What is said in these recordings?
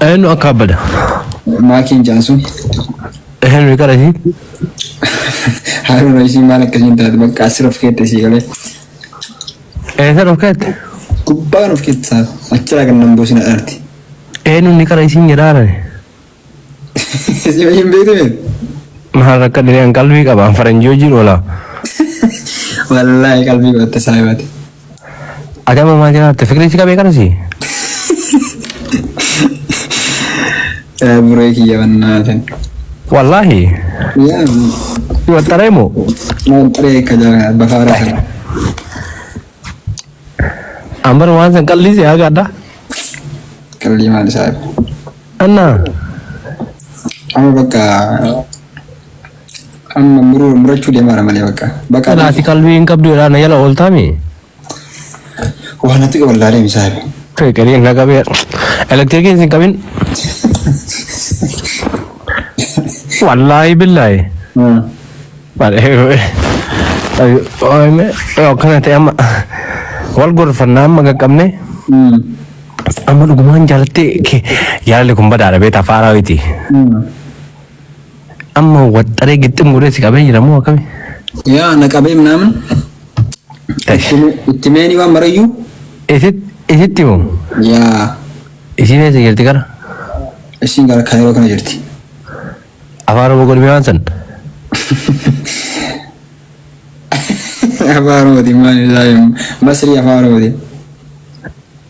أنا أكابد ما كين جانسون هنري كارثي هارون رئيسي مالك كذين تاد بق أسرف كيت تسيقله إيه روكت كوبان في كيت صار أكثر كنا نبوسنا أرتي إنه نكارثي نجارة سيبين بيتين ما ركض dengan kalbi kaba faranjoji wala والله قلبي بتسايبات ada mama jangan terfikir sih kabe kan sih بريكي يا بناتن wallahi يا buat taremo ما بريك جا بفارة ambar wansan kalli sih agak ada كلمة سايب anna أما بقى أما مرچو دي مارا مالي بقى nanti kalbi ingkap dulu na yala all time وأنا تقول لا لي سايب kayak kali nggak kabe elektrik sih kabin wallahi billahi Vale, me kan ta amma wal gorfan nam maga kamne amma duguman jalate ke yale kumba da be ta fara witi amma wattare gittin gure si kabe yiramu kabe يا أنا كابي منامن التماني ومريو isit timo يا isine se gelti kara إيشين قال كايرو كنا جرتي afaro bogol mi wansan أفارو دي ما زايم مصري أفارو دي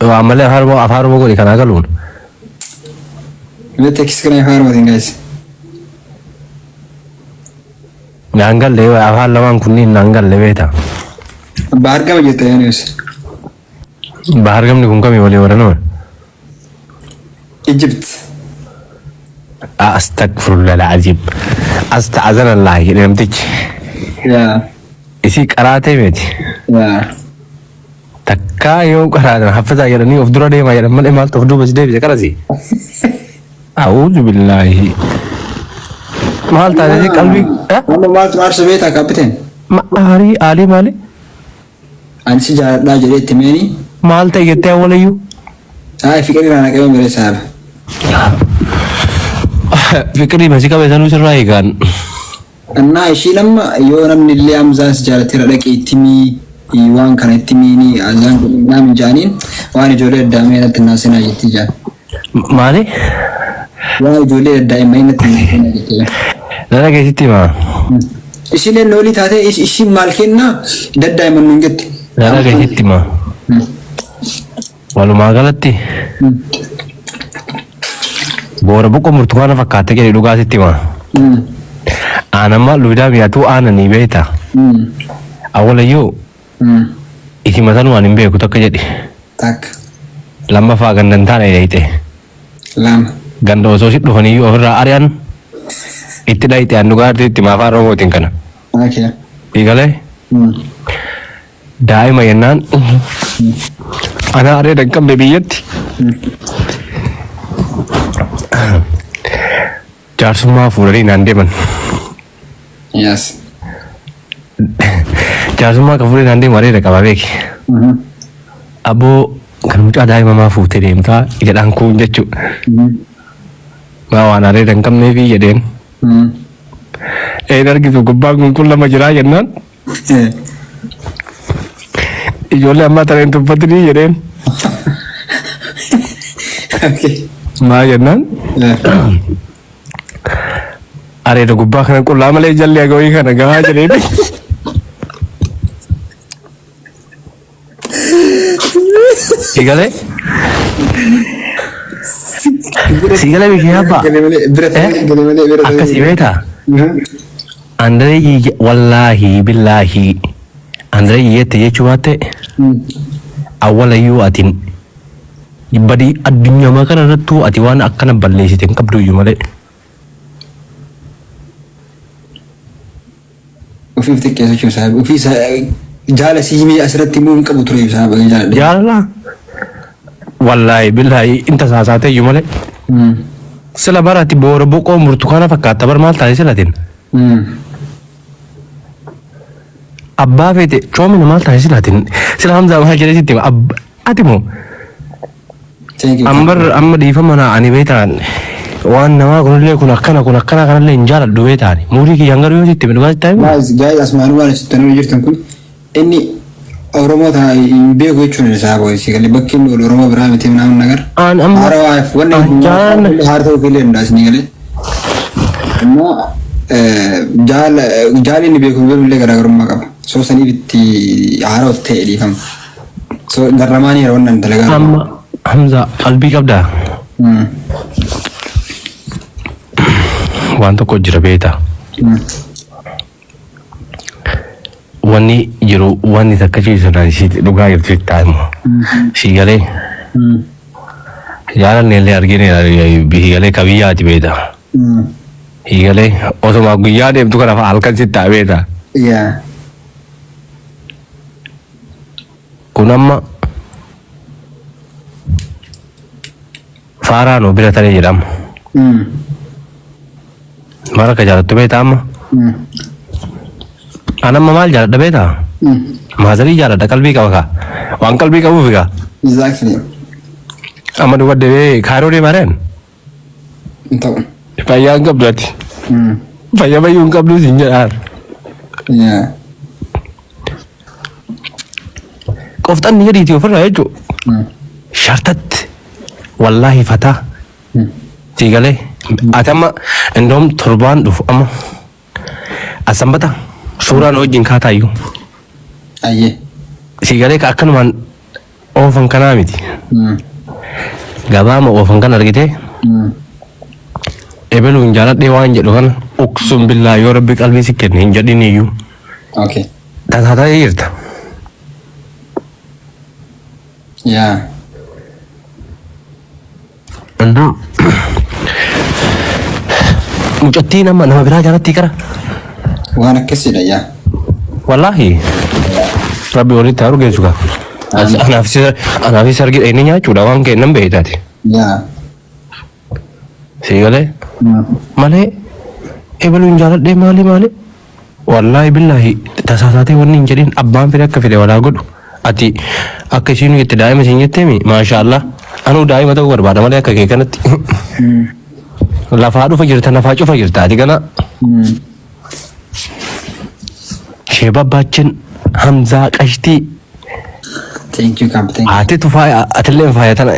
wa amale afaro bogol kana galun بتكس كنا أفارو دي guys nangal lewa afar lawan kunni nangal leweta बाहर का बजते हैं news bahar gam ni kun kami wali warana إيجيبت astagfirullah alazim asta'azana allah idan take يا isi karate meti يا takka yo karate hafiza yarani of dura de ma yaran mal mal to du bas de be karasi a'udhu billahi mal ta de kalbi أنا ما تمار سبيتا كابتن ma ari ali mali أنا سجى لا جريت تماني mal ta yete walayu هاي فكرة أنا كمان مري صاحب fikri masih kabe sanu serai kan أنا إيشي لما يوم من اللي أمزان سجى ترى لك إتمي يوان كان إتميني أزان نام جانين وأنا جولي الدامينة الناسنا جتجا mali وأنا جولي الدامينة الناسنا جتجا lana ke sitti ma إيشي لولي تاته إيشي مالكنا ده دائما نجت lana ke sitti ma walu magalatti bora buko murtukana fakkaate ke duga sitti ma anama luda biatu anani beta awala yo iti masanu anin beeku takka jedhi تاك lama fa gandan tana ite لام ganda osoo sit dhufanii yoo ofirraa ari'an itti dhayite andugaarti itti maafaa romootiin kana أوكي dhiigalee daa'ima yennaan ana aree danqabne biyyatti jaarsummaa fuudhanii naan deeman يس jaarsummaa kan fuudhee naan deemu areeda qaba beeki aboo kan mucaa daa'ima maa fuutee deemtaa jedhaan kuun jechuu maa waan areeda hin qabneefi jedheen een argitu gubbaan kun lama jiraa jennaan ijoollee ammaa tareen tuffatinii jedheen أوكي maa jennaan areeda gubbaa kana qullaa malee jalli agawii kana gahaa jedheen Sigale? Sigale bikin apa? Akkasii beektaa? Andrei wallahi billahi Andrei yette jechuu baatte awwalayyuu atin badii addunyaa kana irrattuu ati waan akkana balleessite hin qabduyyuu malee. وفي فتك يا شو صاحب وفي جالس يجي أسرت تيمون قبل تري صاحب Jaalala wallahi billahi inta saasaatee malee sila barati boora boqoo burtukaana fakkaata bar maal taate silatin abbaa feete coomina maal taate silatin sila hamzaa maal jedhee sitti ati moo Thank you. amma dhiifama ani beetaan waan namaa kunillee kun akkana kanallee hin jaaladhu beetaani muurii kiyyaan garuu yoo sitti dhugaa taa'e Guys, asmaan waan asitti jirtan kun inni Oromoo taa hin beeku jechuun isaa boisi galee bakki inni Oromoo biraa miti namni nagar. Haarawaaf wanni haarta ofiilee hundaasni galee. Immoo jaali inni beeku illee garaagarummaa qaba. So saniif itti haara ta'e dhiifama. So garramaanii yeroo wannan dalagaa. Amma Hamza qalbii qabdaa. Waan tokko jira beeta. Wanni jiru wanni takka ciisanaan sitti dhugaa jirtu taa'immo. Si galee. Jaalalli illee argine galee kabiyyaati beeta. Galee osuma guyyaa deemtu kana halkan sitti ta'a beeta. Kun amma Faaraanoo bira talee jedhama. Maal akka jaalattu beeta amma? Anamma maal jaaladha beeta? Maazarii jaaladha qalbii qaba kaa. Waan qalbii qabuuf kaa. Exactly. Amma dubbadde bee kaaroo deemaa reen? Ta'u. Fayyaa hin qabdu ati. Fayyaa bayyuu hin qabdu siin jedhaan. Qofxanni jedhiiti ofirraa jechuudha. Shartatti wallaahi fataa. Si galee ati amma indoom torbaan dhufu amma asambata suuraan wajjin kaataayyuu. Ayyee. Si galee ka akkanumaan oofan kanaa miti. Gabaama oofan kan argitee. Ebeluun jaaladhee waan jedhu kana uqsum billaa yoo rabbi qalbii si kenne hin jedhin iyyuu. Okay. Taataa jirta. Yeah. Andoo mucattii nama biraa jaalatti kara. Waan akkasidha yaa. Wallaahi rabbi walitti haa rugeessu kaa. Anaafis argi inni nyaachuudha waan kennan beektaati. Yaa. Si galee malee ebaluun jaaladhee maali wallaahi billaahi tasaasaatee wanni hin jedhin abbaan fide akka fide walaa godhu ati akka isiin itti daa'ima siin jetteemi maashaallah anuu daa'ima ta'uu barbaada malee akka kee kanatti lafaa dhufa jirta lafaa cufa jirta ati kana shee babbaachin Hamzaa Qashtii Thank you, Captain. ati tufaa atillee faayatan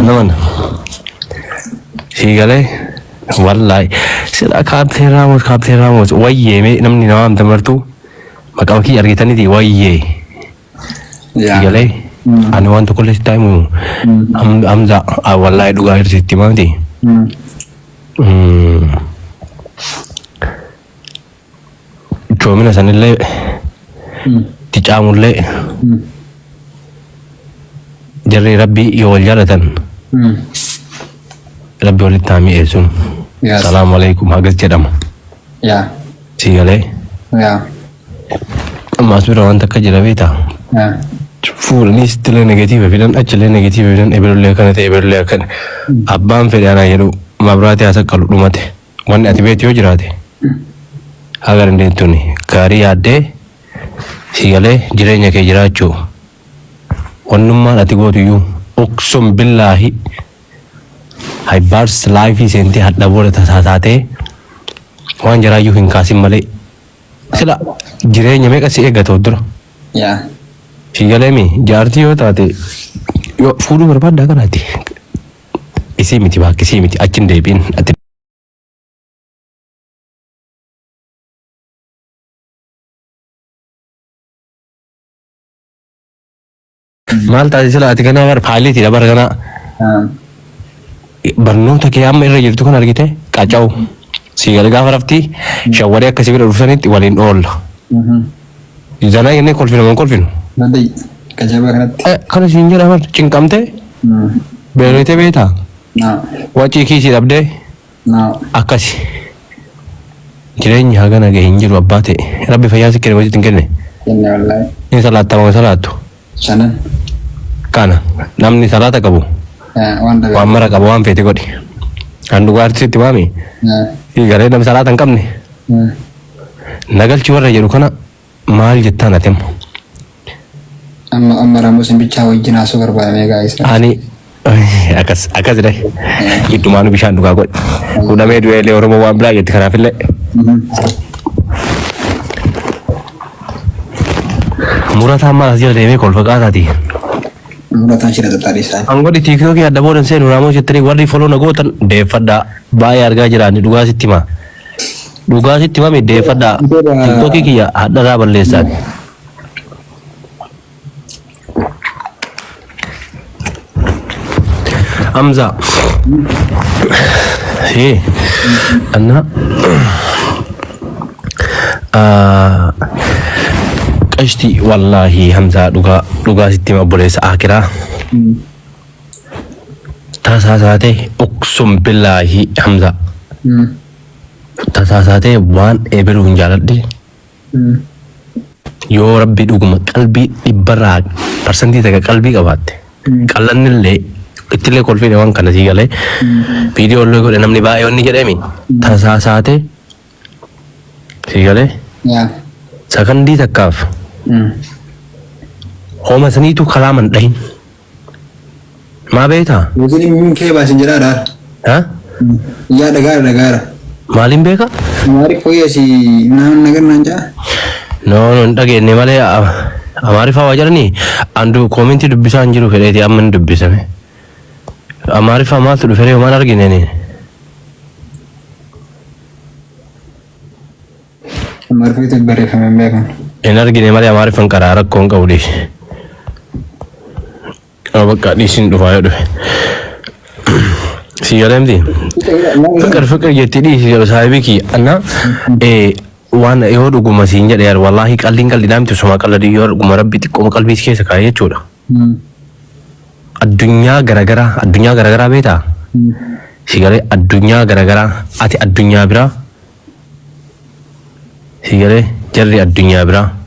naman si galee wallahi sila Captain Ramos wayyeeme namni nama amta martu maqaa kii argitaniiti wayyee si galee ani waan tokko illee taa'imu Hamza wallahi dhugaa hirsitti maati joomina sanillee ticaamullee jarri rabbii yoo wal jaalatan rabbi walitti haa mi'eessuun salaamu alaikum hagas jedhama si galee ammaas bira waan takka jira beektaa fuudhanii sittilee negatiiva fidan achillee negatiiva fidan eberullee akkana ta'e eberullee akkana abbaan fedhe anaa jedhu mabraatee haa saqqalu dhumate wanni ati beektu yoo jiraate haga dandeettuuni gaarii yaaddee si galee jireenya kee jiraachuu wannummaan ati gootu iyyuu uqsum billaahi haybaars laayifii seentii hadha booda tasaataatee waan jiraayyuu hin kaasin malee sila jireenya meeqa si eeggata dura si galeemi jaartii yoo taate yoo fuudhuu barbaaddaa kanaati isii miti baakki isii miti achi hin deebiin ati maal taate sila ati kanaa bar paaliitiidha bara kanaa barnoota kee amma irra jirtu kan argite qaca'u si galee gaafa raftii shawwaree akkasii bira dhufsanitti waliin oolla. Zanaa jennee kolfinu moo kolfinu? Kana siin jedha bar cinqamtee beelotee beektaa? Wacii kiisii dhabdee akkasi jireenya hagana gahee hin jiru abbaa ta'e rabbi fayyaa si kenne wajjin hin kenne. Inni salaattama salaattu. Kana namni salaata qabu. Waan mara qabu waan feete godhi. Kan dhugaatii sitti waami. Garee namni salaata hin qabne. Nagalchi warra jedhu kana maal jettaan atemmo. Amma Ramosin bichaa wajjin haasoo barbaadamee gaa'isa. Ani Akkas deh. Itu manu bisa duga god. Udah me dua le orang mau ambil gitu karena file. Murah sama aja deh me kolfa tadi. Muratan sih ada tadi saya. Anggo di TikTok ya ada bodan saya nuramo cetri wardi follow nagotan defada bayar gajiran di duga sitima. Duga sitima me defada TikTok ki ya ada raban lesan. Hamza. Anak Qashti wallahi Hamza duga sitima boleh seakhirah tasasate uqsum billahi Hamza tasasate wan eberun jaladde yo rabbi duguma qalbi ibarak persanti daga qalbi qabatte qallanille ittile kolfine wan kana sigale video lo ko namni ba yonni jedemi tasasate sigale Ya. sakandi takaf Homa sani tu kalaman dahin. Ma beta? Jadi mungkin bahasa Jerman dah. Hah? Ya negara. Malim beka? Mari kau ya si negara nanja. No, dage ne male amari fa wajar ni. Andu komenti dubbisa anjiru fere di amman dubbisa me. Amari fa ma tu fere ma nargi ne ni. Amari itu beri kami beka. Energi ne male amari fan karara kon ka udi. Abak di sin do ayo do. Si yaram di. Fikir jeti di si sahibi ki anna wan yodu guma sinja de yar wallahi kallin dam tu sama kala di yor guma rabbi ko qalbi ke sakaya choda. Adunya gara-gara beta. Sigare adunya gara-gara ati adunya bira. Sigare jarri adunya bira.